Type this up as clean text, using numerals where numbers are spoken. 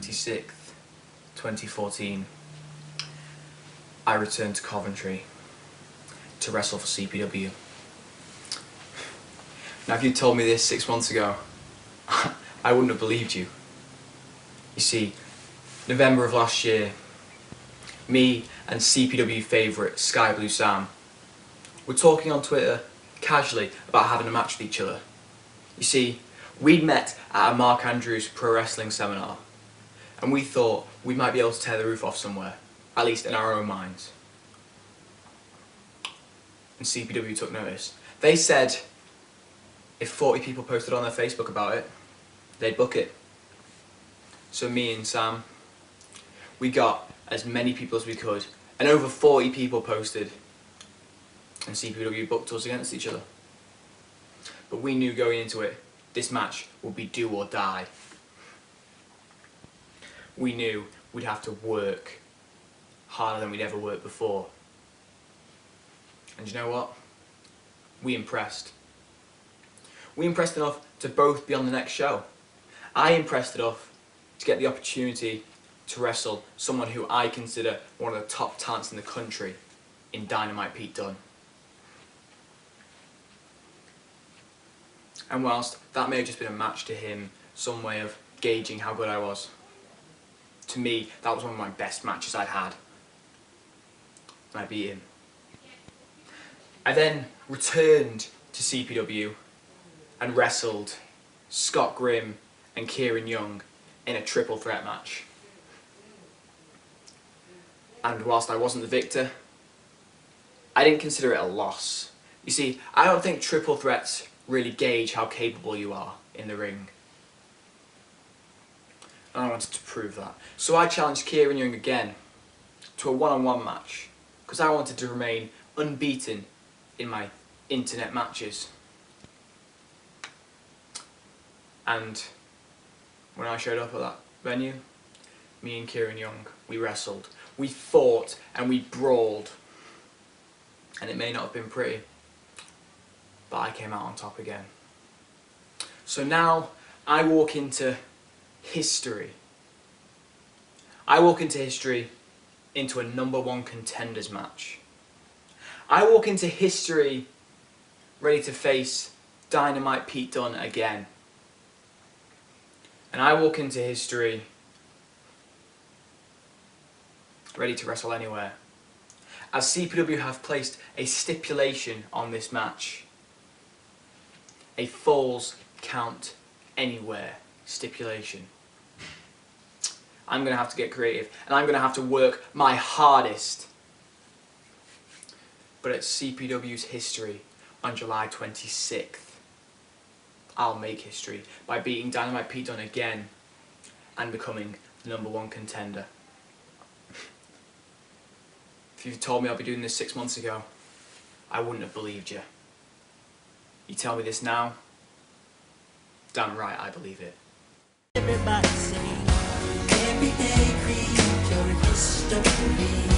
26th, 2014, I returned to Coventry to wrestle for CPW. Now if you told me this 6 months ago, I wouldn't have believed you. You see, November of last year, me and CPW favourite Sky Blue Sam were talking on Twitter casually about having a match with each other. You see, we'd met at a Mark Andrews pro wrestling seminar and we thought we might be able to tear the roof off somewhere, at least in our own minds. And CPW took notice. They said if 40 people posted on their Facebook about it, they'd book it. So me and Sam, we got as many people as we could, and over 40 people posted, and CPW booked us against each other. But we knew going into it, this match would be do or die. We knew we'd have to work harder than we'd ever worked before. And you know what? We impressed. We impressed enough to both be on the next show. I impressed enough to get the opportunity to wrestle someone who I consider one of the top talents in the country in Dynamite Pete Dunne. And whilst that may have just been a match to him, some way of gauging how good I was, to me that was one of my best matches I'd had. And I beat him. I then returned to CPW and wrestled Scott Grimm and Kieran Young in a triple threat match. And whilst I wasn't the victor, I didn't consider it a loss. You see, I don't think triple threats really gauge how capable you are in the ring. And I wanted to prove that. So I challenged Kieran Young again to a one-on-one match, because I wanted to remain unbeaten in my internet matches. And when I showed up at that venue, me and Kieran Young, we wrestled. We fought and we brawled. And it may not have been pretty, but I came out on top again. So now I walk into history. I walk into history into a #1 contenders match. I walk into history ready to face Dynamite Pete Dunne again. And I walk into history ready to wrestle anywhere, as CPW have placed a stipulation on this match. A falls count anywhere stipulation. I'm going to have to get creative, and I'm going to have to work my hardest. But at CPW's history on July 26th, I'll make history by beating Dynamite Pete Dunne again and becoming the #1 contender. If you told me I'd be doing this 6 months ago, I wouldn't have believed you. You tell me this now, damn right I believe it. Everybody sing, everyday creature history.